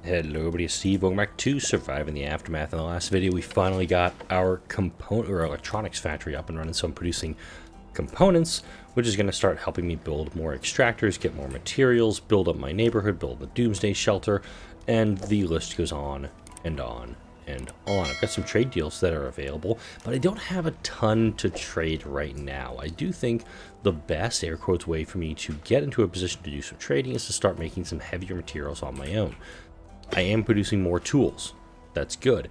Hello everybody, it's Steve. Welcome back to Surviving the Aftermath. In the last video, we finally got our electronics factory up and running, so I'm producing components, which is going to start helping me build more extractors, get more materials, build up my neighborhood, build the doomsday shelter, and the list goes on and on and on. I've got some trade deals that are available, but I don't have a ton to trade right now. I do think the best, air quotes, way for me to get into a position to do some trading is to start making some heavier materials on my own. I am producing more tools. That's good.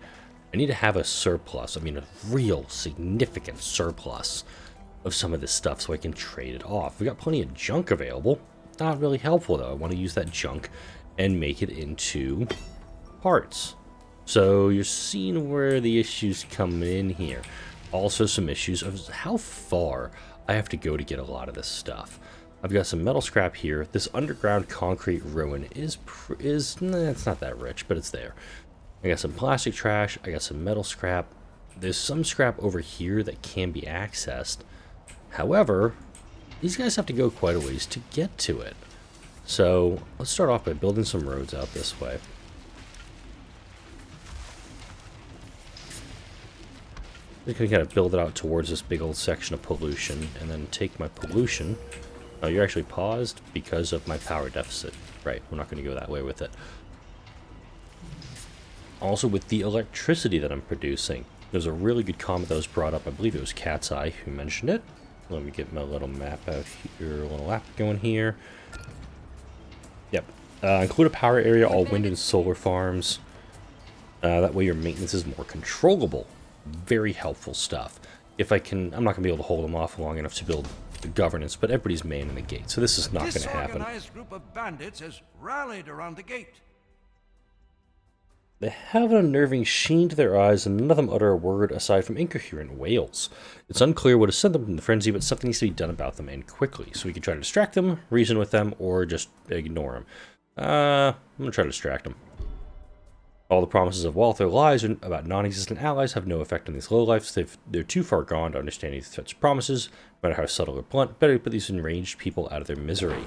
I need to have a surplus, I mean a real significant surplus of some of this stuff so I can trade it off. We got plenty of junk available. Not really helpful though. I want to use that junk and make it into parts. So you're seeing where the issues come in here. Also some issues of how far I have to go to get a lot of this stuff. I've got some metal scrap here. This underground concrete ruin it's not that rich, but it's there. I got some plastic trash. I got some metal scrap. There's some scrap over here that can be accessed. However, these guys have to go quite a ways to get to it. So let's start off by building some roads out this way. I'm going to kind of build it out towards this big old section of pollution, and then take my pollution. Oh, you're actually paused because of my power deficit. Right, we're not going to go that way with it. Also, with the electricity that I'm producing, there's a really good comment that was brought up. I believe it was Cat's Eye who mentioned it. Let me get my little map out here, a little app going here. Yep. Include a power area, all wind and solar farms. That way your maintenance is more controllable. Very helpful stuff. If I can, I'm not going to be able to hold them off long enough to build the governance, but everybody's manning the gate, so this is not going to happen. This organized group of bandits has rallied around the gate. They have an unnerving sheen to their eyes, and none of them utter a word aside from incoherent wails. It's unclear what has sent them in the frenzy, but something needs to be done about them, and quickly. So we can try to distract them, reason with them, or just ignore them. I'm going to try to distract them. All the promises of wealth or lies about non-existent allies have no effect on these lowlifes. They're too far gone to understand these such promises, no matter how subtle or blunt. Better to put these enraged people out of their misery.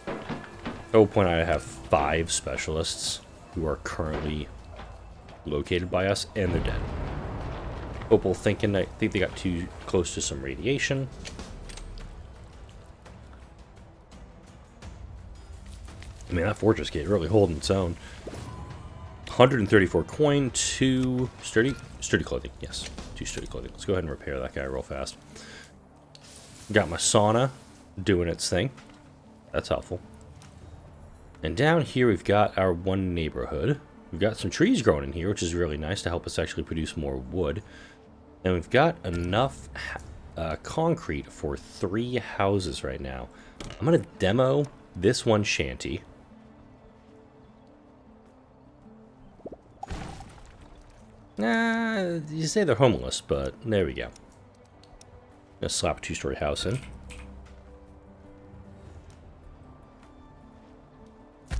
I will point out I have 5 specialists who are currently located by us, and they're dead. Opal thinking, I think they got too close to some radiation. I mean, that fortress gate really holding its own. 134 coin, 2 sturdy clothing. Yes, 2 sturdy clothing. Let's go ahead and repair that guy real fast. Got my sauna doing its thing. That's helpful. And down here we've got our one neighborhood. We've got some trees growing in here, which is really nice to help us actually produce more wood. And we've got enough concrete for 3 houses right now. I'm going to demo this one shanty. You say they're homeless, but there we go. Gonna slap a 2-story house in.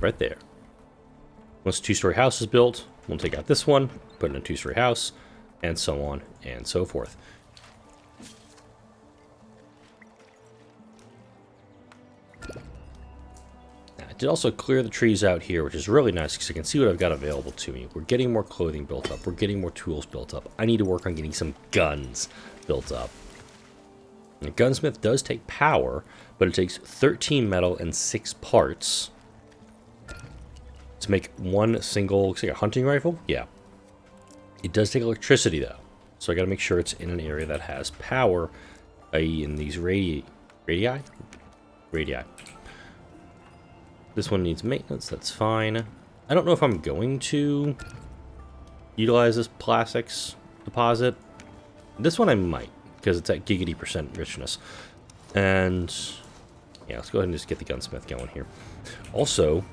Right there. Once a 2-story house is built, we'll take out this one, put in a 2-story house, and so on and so forth. I did also clear the trees out here, which is really nice because I can see what I've got available to me. We're getting more clothing built up. We're getting more tools built up. I need to work on getting some guns built up. A gunsmith does take power, but it takes 13 metal and 6 parts to make one single, looks like a hunting rifle? Yeah. It does take electricity though, so I gotta make sure it's in an area that has power, i.e. in these radii. This one needs maintenance, that's fine. I don't know if I'm going to utilize this plastics deposit. This one I might, because it's at giggity % richness. And yeah, let's go ahead and just get the gunsmith going here. Also,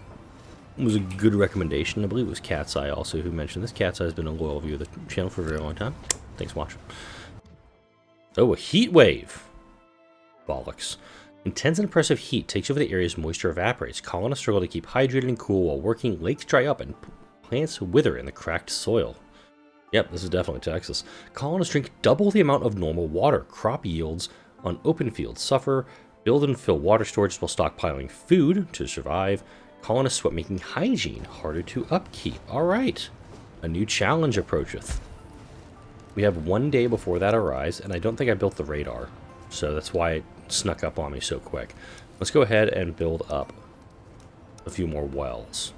it was a good recommendation. I believe it was Cat's Eye also who mentioned this. Cat's Eye has been a loyal viewer of the channel for a very long time. Thanks for watching. Oh, a heat wave. Bollocks. Intense and oppressive heat takes over the area's moisture evaporates. Colonists struggle to keep hydrated and cool while working. Lakes dry up and plants wither in the cracked soil. Yep, this is definitely Texas. Colonists drink double the amount of normal water. Crop yields on open fields suffer. Build and fill water storage while stockpiling food to survive. Colonists sweat making hygiene harder to upkeep. Alright. A new challenge approacheth. We have 1 day before that arrives, and I don't think I built the radar. So that's why it snuck up on me so quick. Let's go ahead and build up a few more wells.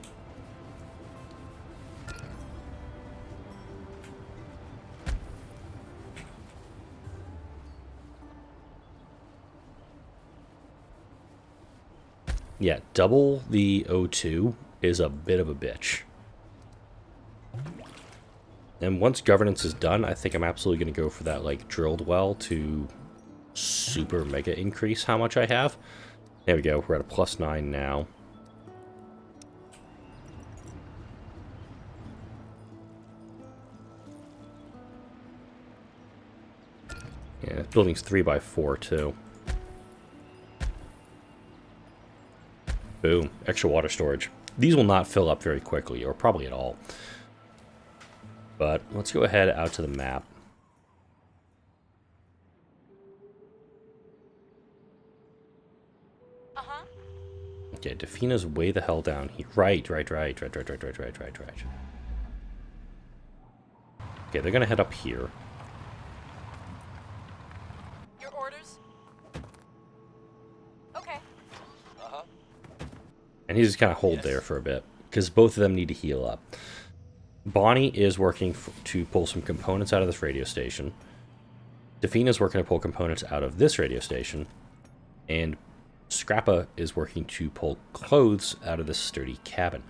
Yeah, double the O2 is a bit of a bitch. And once governance is done, I think I'm absolutely going to go for that, like, drilled well to super mega increase how much I have. There we go, we're at a +9 now. Yeah, this building's 3x4 too. Boom, extra water storage. These will not fill up very quickly, or probably at all. But let's go ahead out to the map. Okay, Defina's way the hell down here. Right. Okay, they're gonna head up here. Your orders? Okay. And he's just kind of hold there for a bit, because both of them need to heal up. Bonnie is working to pull some components out of this radio station. Defina's working to pull components out of this radio station. And Scrappa is working to pull clothes out of this sturdy cabin.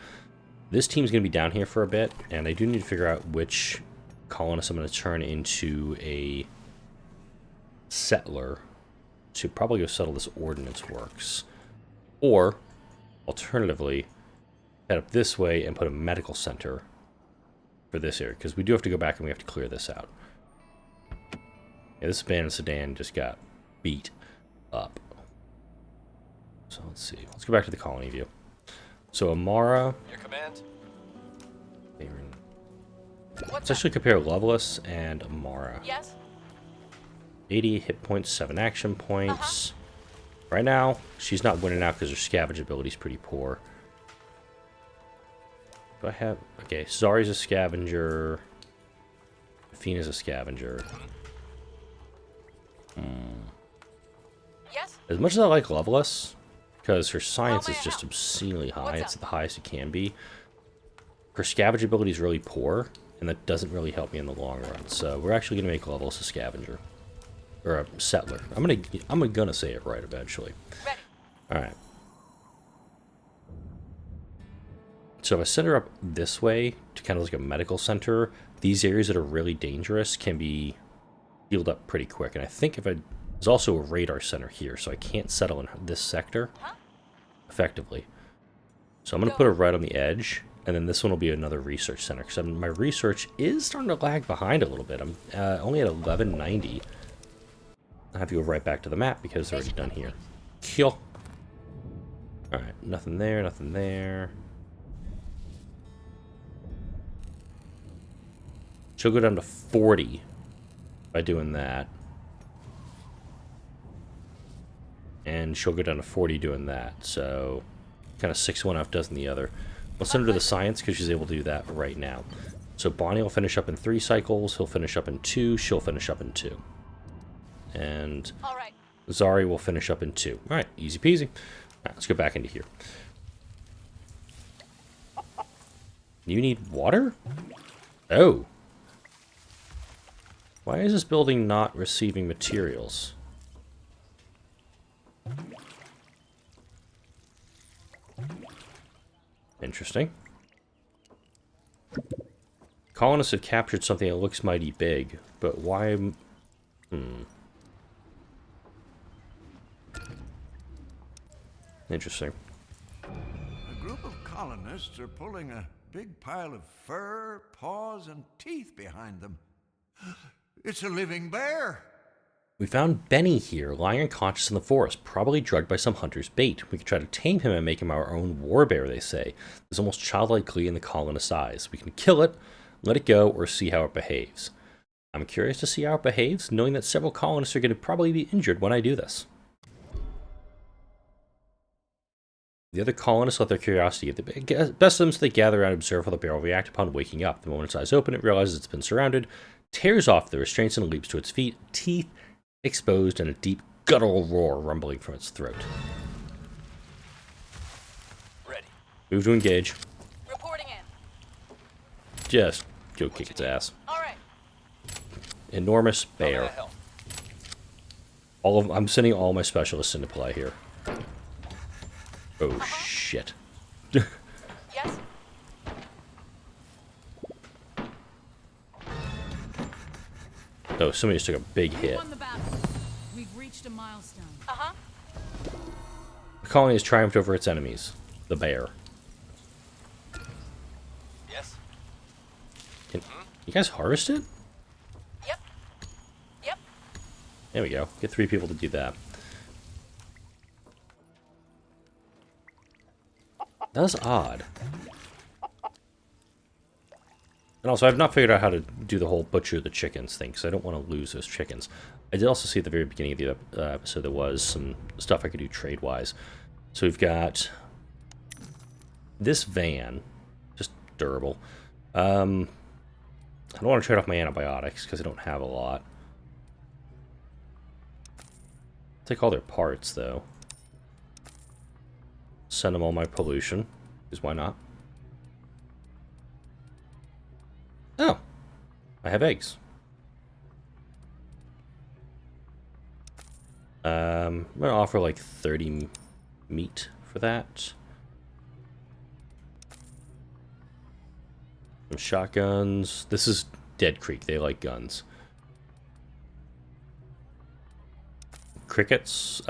This team's going to be down here for a bit, and I do need to figure out which colonist I'm going to turn into a settler to probably go settle this ordnance works. Or, alternatively, head up this way and put a medical center for this area, because we do have to go back and we have to clear this out. Yeah, this abandoned sedan just got beat up. So let's see. Let's go back to the colony view. So Amara. Your command. Let's actually compare Loveless and Amara. Yes. 80 hit points, 7 action points. Right now, she's not winning out because her scavenge ability is pretty poor. Do I have... Okay, Zari's a scavenger. Athena's a scavenger. Yes. As much as I like Loveless, because her science is just obscenely high, it's the highest it can be, her scavenge ability is really poor, and that doesn't really help me in the long run. So we're actually going to make Loveless a scavenger. Or a settler. I'm gonna say it right eventually. Ready. Alright. So if I set her up this way, to kind of like a medical center, these areas that are really dangerous can be healed up pretty quick. And I think if I... There's also a radar center here, so I can't settle in this sector effectively. So I'm going to put it right on the edge, and then this one will be another research center, because my research is starting to lag behind a little bit. I'm only at 1190. I have to go right back to the map because they're already done here. Kill. Alright, nothing there, nothing there. She'll go down to 40 by doing that. And she'll go down to 40 doing that. So, kind of 6 one half dozen the other. We'll send her to the science because she's able to do that right now. So Bonnie will finish up in 3 cycles. He'll finish up in 2. She'll finish up in 2. And Zari will finish up in 2. Alright, easy peasy. Alright, let's go back into here. You need water? Oh. Why is this building not receiving materials? Interesting. Colonists have captured something that looks mighty big, but why... Interesting. A group of colonists are pulling a big pile of fur, paws, and teeth behind them. It's a living bear. We found Benny here, lying unconscious in the forest, probably drugged by some hunter's bait. We could try to tame him and make him our own war bear, they say. There's almost childlike glee in the colonist's eyes. We can kill it, let it go, or see how it behaves. I'm curious to see how it behaves, knowing that several colonists are going to probably be injured when I do this. The other colonists let their curiosity get the best of them, so they gather around and observe how the bear will react upon waking up. The moment its eyes open, it realizes it's been surrounded, tears off the restraints and leaps to its feet, teeth exposed and a deep guttural roar rumbling from its throat. Ready. Move to engage. Reporting in. Just go kick its ass. All right. Enormous How may I bear. help? I'm sending all my specialists into play here. Oh shit. Yes. Oh, somebody just took a big hit. Won the battle. We've reached a milestone. Uh-huh. The colony has triumphed over its enemies, the bear. Yes. Can you guys harvest it? Yep. Yep. There we go. Get 3 people to do that. That was odd. And also, I've not figured out how to do the whole butcher the chickens thing, because I don't want to lose those chickens. I did also see at the very beginning of the episode there was some stuff I could do trade-wise. So we've got this van, just durable. I don't want to trade off my antibiotics, because I don't have a lot. Take all their parts, though. Send them all my pollution, because why not? Oh, I have eggs. I'm gonna offer like 30 meat for that. Some shotguns. This is Dead Creek. They like guns. Crickets.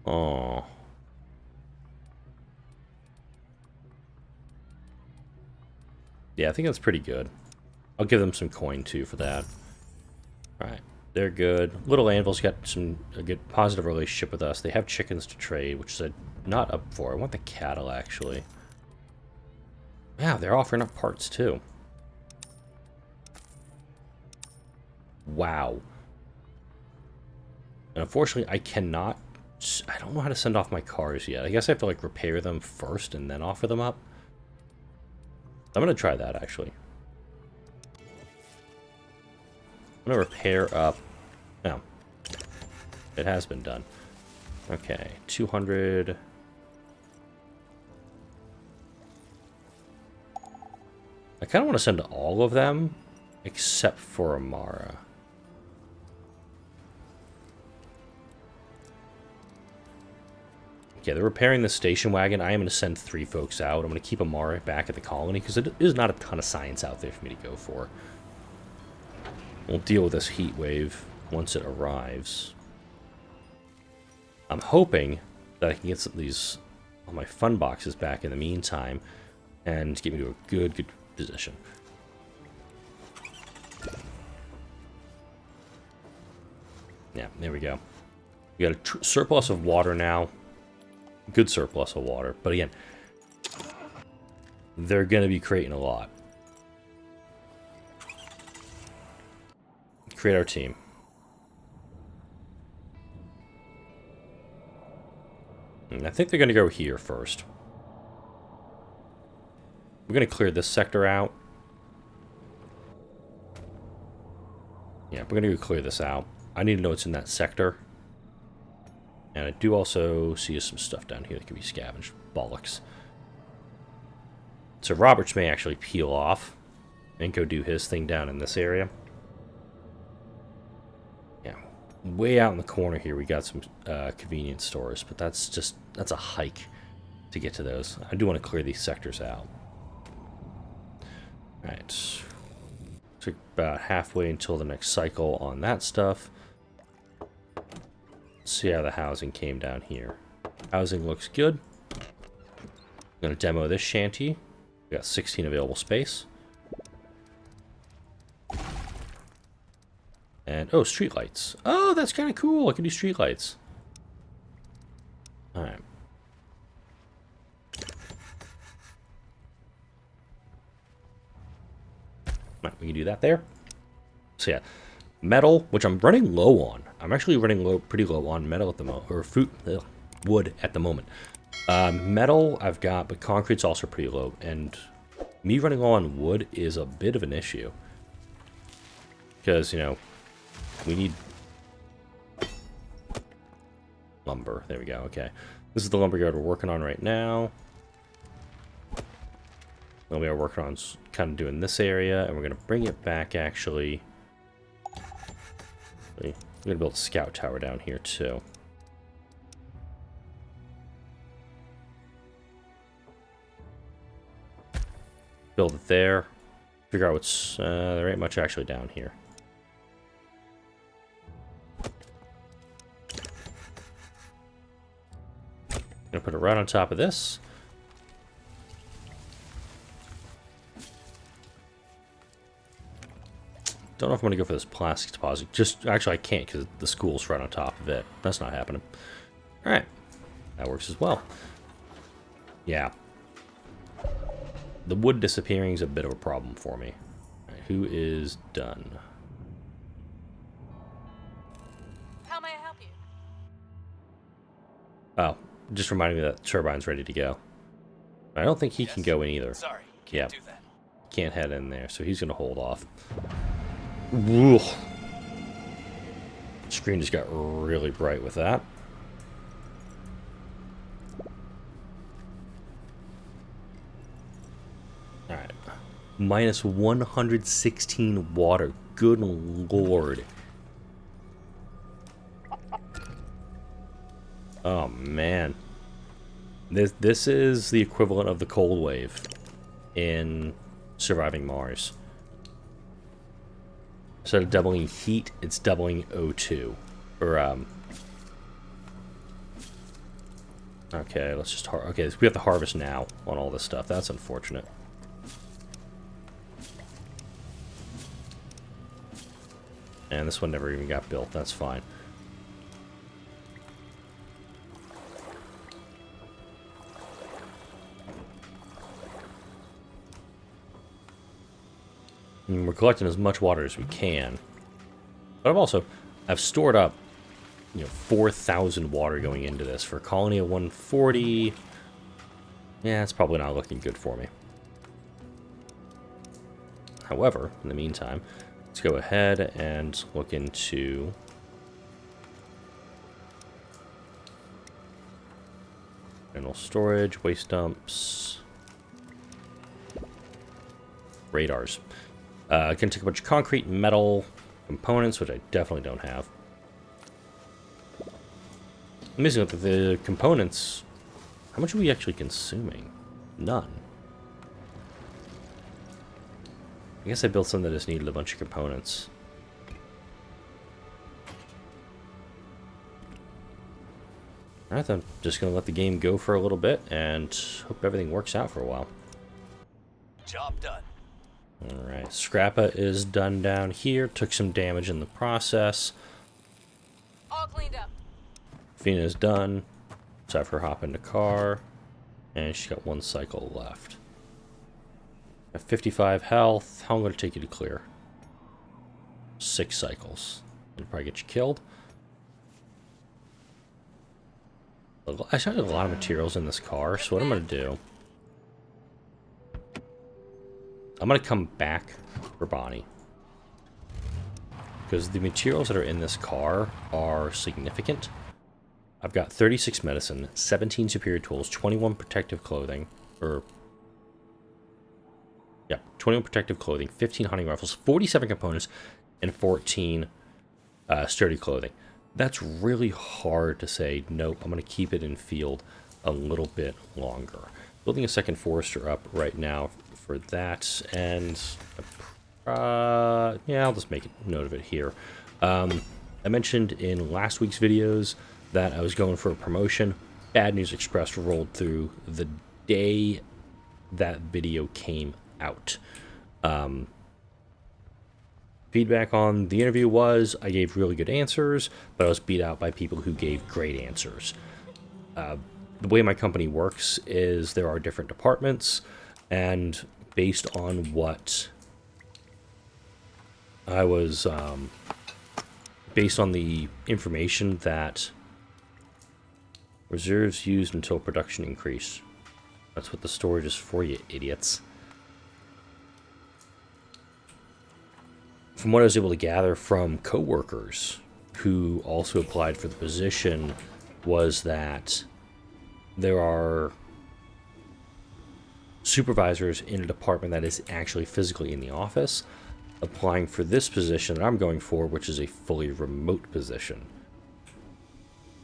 Oh. Yeah, I think that's pretty good. I'll give them some coin too for that. Alright, they're good. Little Anvil's got a good positive relationship with us. They have chickens to trade, which is not up for. I want the cattle actually. Yeah, they're offering up parts too. Wow. And unfortunately, I cannot. I don't know how to send off my cars yet. I guess I have to like repair them first and then offer them up. I'm gonna try that actually. I'm gonna repair up. No, it has been done. Okay, 200. I kind of want to send all of them, except for Amara. Okay, they're repairing the station wagon. I am going to send 3 folks out. I'm going to keep Amara back at the colony, because there is not a ton of science out there for me to go for. We'll deal with this heat wave once it arrives. I'm hoping that I can get some of these, all my fun boxes back in the meantime, and get me to a good position. Yeah, there we go. We got a surplus of water now. Good surplus of water, but again, they're going to be creating a lot. Create our team. And I think they're going to go here first. We're going to clear this sector out. Yeah, we're going to go clear this out. I need to know what's in that sector. And I do also see some stuff down here that can be scavenged. Bollocks. So Roberts may actually peel off and go do his thing down in this area. Yeah, way out in the corner here we got some convenience stores, but that's a hike to get to those. I do want to clear these sectors out. Alright. Took about halfway until the next cycle on that stuff. See how the housing came down here. Housing looks good. I'm going to demo this shanty. We got 16 available space. And, oh, streetlights. Oh, that's kind of cool. I can do streetlights. Alright. Right, we can do that there. So yeah, Metal, which I'm running low on. I'm actually running pretty low on metal at the moment, or wood at the moment. Metal I've got, but concrete's also pretty low, and me running low on wood is a bit of an issue. Because, you know, we need lumber. There we go, okay. This is the lumberyard we're working on right now. Then we are working on kind of doing this area, and we're going to bring it back, actually. We're going to build a scout tower down here, too. Build it there. Figure out what's... there ain't much actually down here. Gonna put it right on top of this. Don't know if I'm gonna go for this plastic deposit. Just actually, I can't because the school's right on top of it. That's not happening. All right, that works as well. Yeah, the wood disappearing is a bit of a problem for me. All right, who is done? How may I help you? Oh, just reminding me that the turbine's ready to go. I don't think he can go in either. Sorry, can't do that. Can't head in there, so he's gonna hold off. Whoa. Screen just got really bright with that. Alright. Minus 116 water. Good lord. Oh man. This is the equivalent of the cold wave in Surviving Mars. Instead of doubling heat, it's doubling O2. Or, okay, let's just... Okay, we have to harvest now on all this stuff. That's unfortunate. And this one never even got built. That's fine. And we're collecting as much water as we can. But I've stored up, 4,000 water going into this. For a colony of 140, yeah, it's probably not looking good for me. However, in the meantime, let's go ahead and look into general storage, waste dumps, radars. I can take a bunch of concrete and metal components, which I definitely don't have. Amazing that the components... How much are we actually consuming? None. I guess I built some that just needed a bunch of components. Alright then, just gonna let the game go for a little bit and hope everything works out for a while. Job done. Alright, Scrappa is done down here. Took some damage in the process. All cleaned up. Fina's done. Let's have her hop in the car. And she's got one cycle left. Got 55 health. How long will it take you to clear? 6 cycles. It'll probably get you killed. I shot a lot of materials in this car, so what I'm going to do... I'm going to come back for Bonnie. Because the materials that are in this car are significant. I've got 36 medicine, 17 superior tools, 21 protective clothing, 21 protective clothing, 15 hunting rifles, 47 components, and 14 sturdy clothing. That's really hard to say, nope, I'm going to keep it in field a little bit longer. Building a second forester up right now for that, and yeah, I'll just make a note of it here. I mentioned in last week's videos that I was going for a promotion. Bad News Express rolled through the day that video came out. Feedback on the interview was I gave really good answers, but I was beat out by people who gave great answers. The way my company works is there are different departments, and based on what I was based on the information that reserves used until production increase. That's what the storage is for, you idiots. From what I was able to gather from coworkers who also applied for the position, was that there are supervisors in a department that is actually physically in the office applying for this position that I'm going for, which is a fully remote position.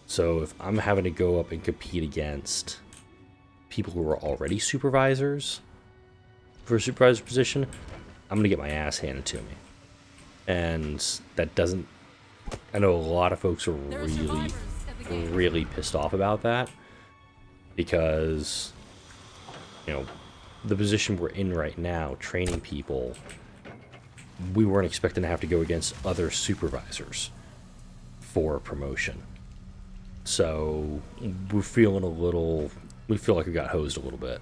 So if I'm having to go up and compete against people who are already supervisors for a supervisor position, I'm going to get my ass handed to me. And that doesn't... I know a lot of folks are really pissed off about that. Because, you know, the position we're in right now, training people, we weren't expecting to have to go against other supervisors for a promotion. So we're feeling a little... we feel like we got hosed a little bit.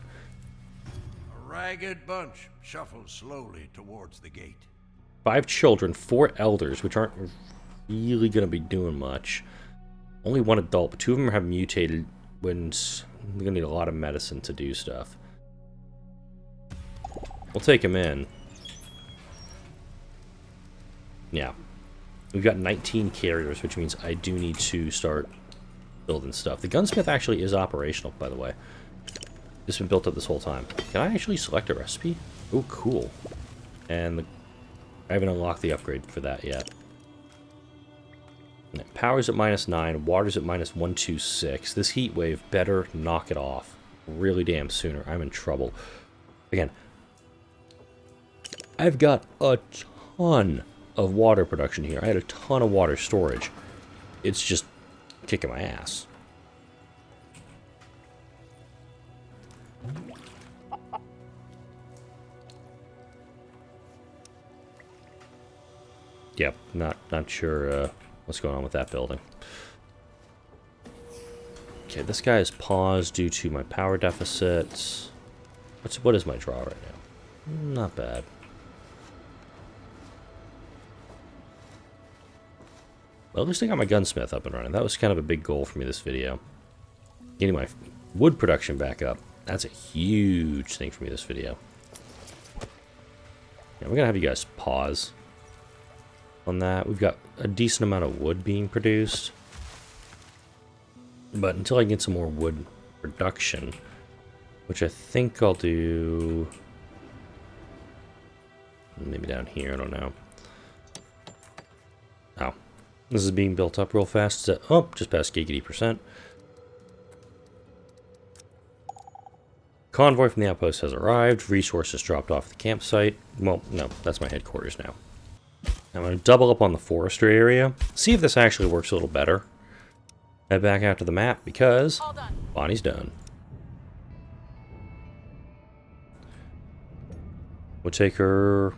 A ragged bunch shuffles slowly towards the gate. 5 children, 4 elders, which aren't really going to be doing much. Only 1 adult, but 2 of them have mutated when they're going to need a lot of medicine to do stuff. We'll take them in. Yeah. We've got 19 carriers, which means I do need to start building stuff. The gunsmith actually is operational, by the way. It's been built up this whole time. Can I actually select a recipe? Oh, cool. And I haven't unlocked the upgrade for that yet. Power's at -9, water's at -126. This heat wave better knock it off really damn sooner. I'm in trouble. Again, I've got a ton of water production here. I had a ton of water storage. It's just kicking my ass. Yep, not sure what's going on with that building. Okay, this guy is paused due to my power deficits. What is my draw right now? Not bad. Well, at least I got my gunsmith up and running. That was kind of a big goal for me this video. Getting my wood production back up. That's a huge thing for me this video. Yeah, we're gonna have you guys pause on that. We've got a decent amount of wood being produced. But until I get some more wood production, which I think I'll do maybe down here, I don't know. Oh. This is being built up real fast. Oh, just past giggity %. Convoy from the outpost has arrived. Resources dropped off the campsite. Well, no, that's my headquarters now. I'm going to double up on the forestry area. See if this actually works a little better. Head back out to the map because Bonnie's done. We'll take her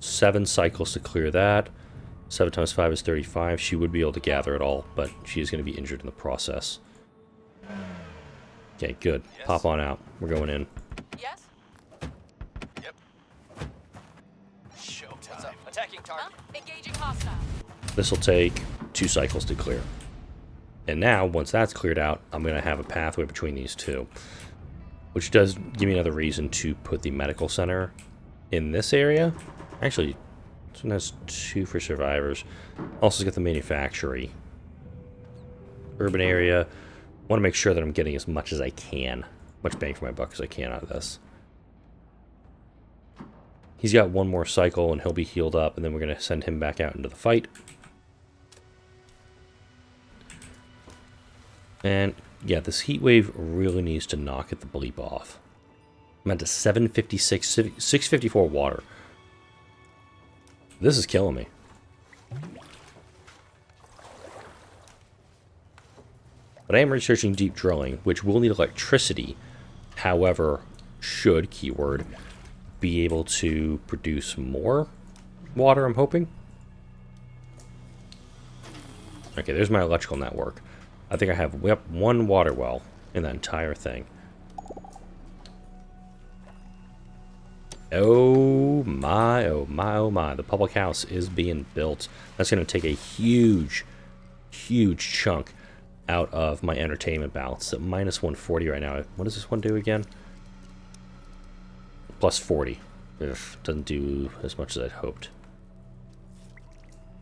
7 cycles to clear that. 7 times 5 is 35. She would be able to gather it all, but she's going to be injured in the process. Okay, good. Yes. Pop on out. We're going in. Yes? Yep. Showtime. Attacking target. Engaging hostile. This will take 2 cycles to clear. And now, once that's cleared out, I'm going to have a pathway between these 2. Which does give me another reason to put the medical center in this area. Actually, this one has 2 for survivors. Also got the manufactory. Urban area. Want to make sure that I'm getting as much as I can. Much bang for my buck as I can out of this. He's got 1 more cycle and he'll be healed up, and then we're going to send him back out into the fight. And yeah, this heat wave really needs to knock it the bleep off. I'm at 756, 654 water. This is killing me. But I am researching deep drilling, which will need electricity. However, should, keyword, be able to produce more water, I'm hoping. Okay, there's my electrical network. I think I have 1 water well in that entire thing. Oh my, oh my, oh my. The public house is being built. That's going to take a huge, huge chunk out of my entertainment balance. It's at minus 140 right now. What does this one do again? Plus 40. Ugh, doesn't do as much as I'd hoped.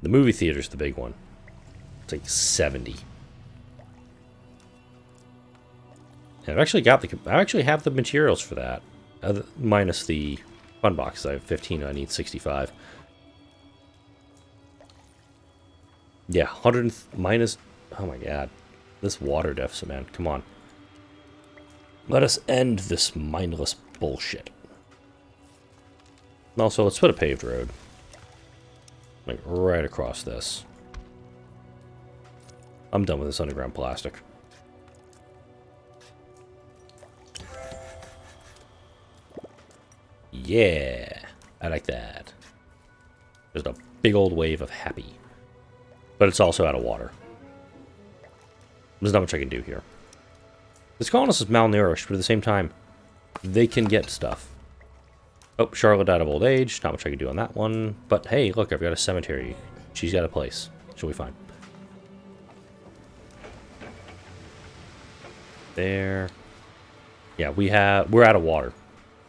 The movie theater's the big one. It's like 70. And I actually have the materials for that. Minus the fun box. I have 15, I need 65. Yeah, 100 minus... Oh my god. This water deficit, man. Come on. Let us end this mindless bullshit. Also, let's put a paved road. Like, right across this. I'm done with this underground plastic. Yeah, I like that. There's a big old wave of happy. But it's also out of water. There's not much I can do here. This colonist is malnourished, but at the same time, they can get stuff. Oh, Charlotte died of old age. Not much I can do on that one. But hey, look, I've got a cemetery. She's got a place. She'll be fine. There. Yeah, we're out of water.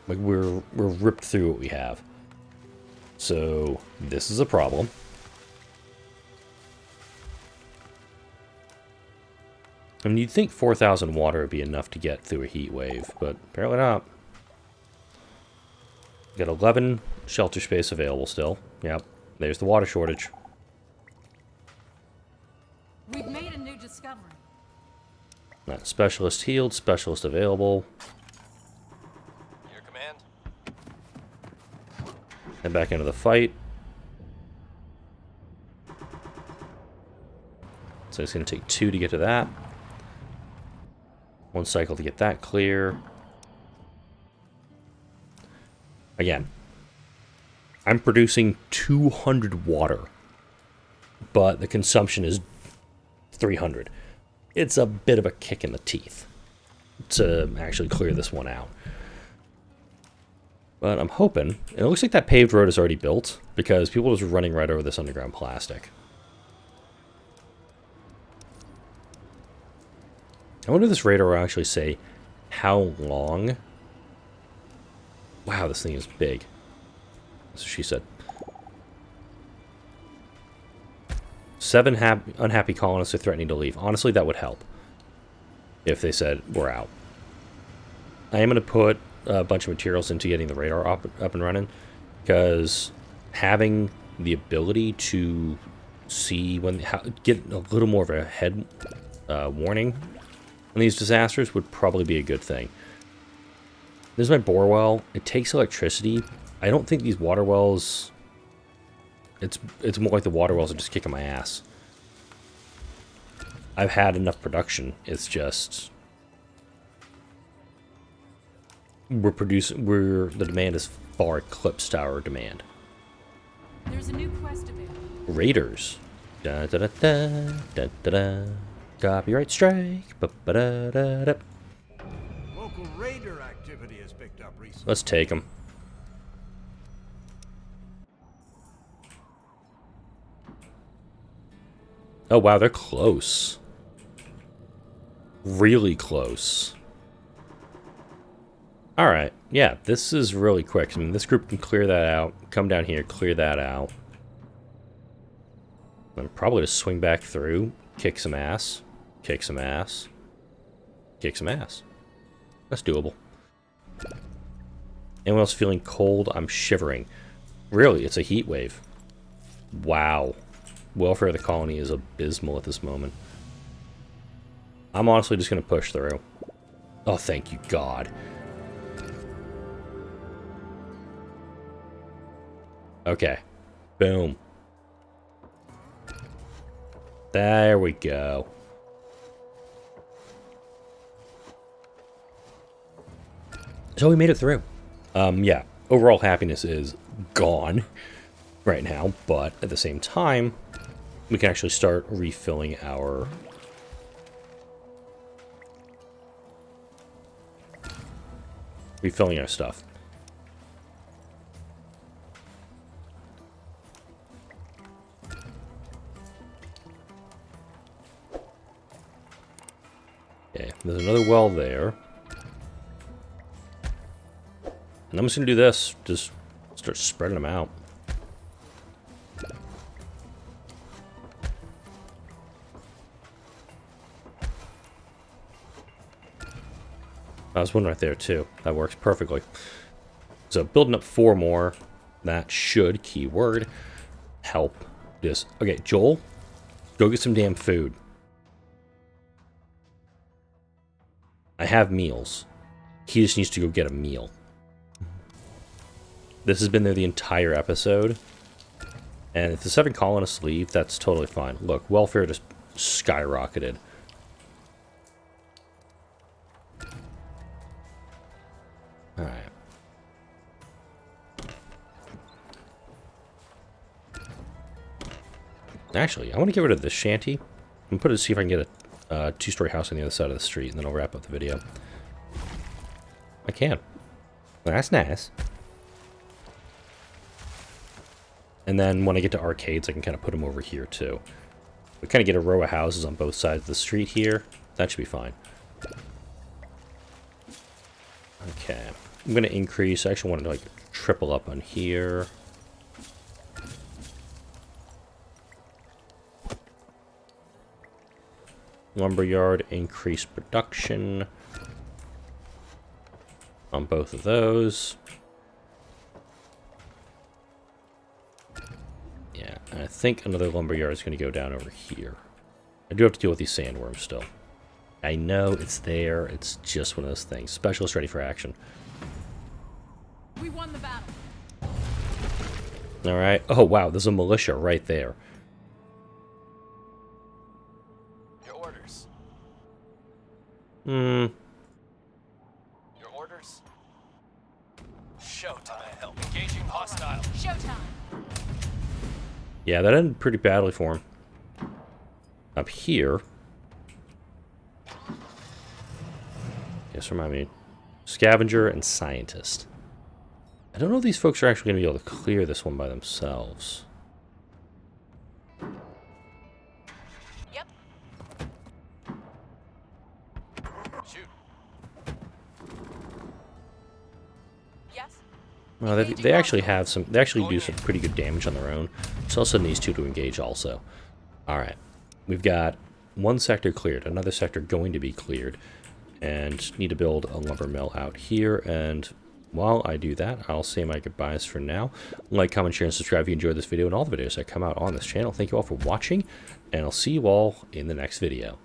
Like we're ripped through what we have. So this is a problem. I mean, you'd think 4,000 water would be enough to get through a heat wave, but apparently not. Got 11 shelter space available still. Yep, there's the water shortage. We've made a new discovery. Not specialist healed, specialist available. Your command. Head back into the fight. So it's going to take 2 to get to that. 1 cycle to get that clear. Again, I'm producing 200 water, but the consumption is 300. It's a bit of a kick in the teeth to actually clear this one out. But I'm hoping, and it looks like that paved road is already built, because people are just running right over this underground plastic. I wonder if this radar will actually say how long. Wow, this thing is big. That's what she said. 7 unhappy colonists are threatening to leave. Honestly, that would help. If they said, we're out. I am going to put a bunch of materials into getting the radar up and running. Because having the ability to see get a little more of a head warning on these disasters would probably be a good thing. This is my bore well. It takes electricity. I don't think these water wells... It's more like the water wells are just kicking my ass. I've had enough production. It's just... the demand has far eclipsed our demand. There's a new quest available. Raiders. Da da da da da da da. Copyright strike. Ba ba da da da. Local raider activity has picked up recently. Let's take them. Oh wow, they're close. Really close. Alright, yeah, this is really quick. I mean, this group can clear that out. Come down here, clear that out. I'm probably just swing back through, kick some ass, kick some ass, kick some ass. That's doable. Anyone else feeling cold? I'm shivering. Really, it's a heat wave. Wow. Welfare of the colony is abysmal at this moment. I'm honestly just going to push through. Oh, thank you, God. Okay. Boom. There we go. So we made it through. Yeah. Overall happiness is gone right now, but at the same time, we can actually start refilling our... stuff. Okay, there's another well there. And I'm just gonna do this. Just start spreading them out. There's one right there too. That works perfectly. So building up 4 more. That should, keyword, help this. Okay, Joel, go get some damn food. I have meals. He just needs to go get a meal. This has been there the entire episode. And if the 7 colonists leave, that's totally fine. Look, welfare just skyrocketed. Alright. Actually, I want to get rid of this shanty. I'm going to see if I can get a 2-story house on the other side of the street, and then I'll wrap up the video. I can. Well, that's nice. And then when I get to arcades, I can kind of put them over here, too. We kind of get a row of houses on both sides of the street here. That should be fine. Okay. I'm going to increase. I actually want to, like, triple up on here. Lumberyard, increase production on both of those. Yeah, and I think another lumberyard is going to go down over here. I do have to deal with these sandworms still. I know it's there. It's just one of those things. Specialist ready for action. We won the battle. All right. Oh, wow. There's a militia right there. Your orders. Hmm. Your orders. Showtime. Engaging hostile. Showtime. Yeah, that ended pretty badly for him. Up here. Yes, remind me. Scavenger and scientist. I don't know if these folks are actually going to be able to clear this one by themselves. Yep. Shoot. Yes. Well, they actually have some. They actually do some pretty good damage on their own. So also needs 2 to engage also. All right, we've got 1 sector cleared, another sector going to be cleared, and need to build a lumber mill out here. And while I do that, I'll say my goodbyes for now. Like, comment, share, and subscribe if you enjoyed this video and all the videos that come out on this channel. Thank you all for watching, and I'll see you all in the next video.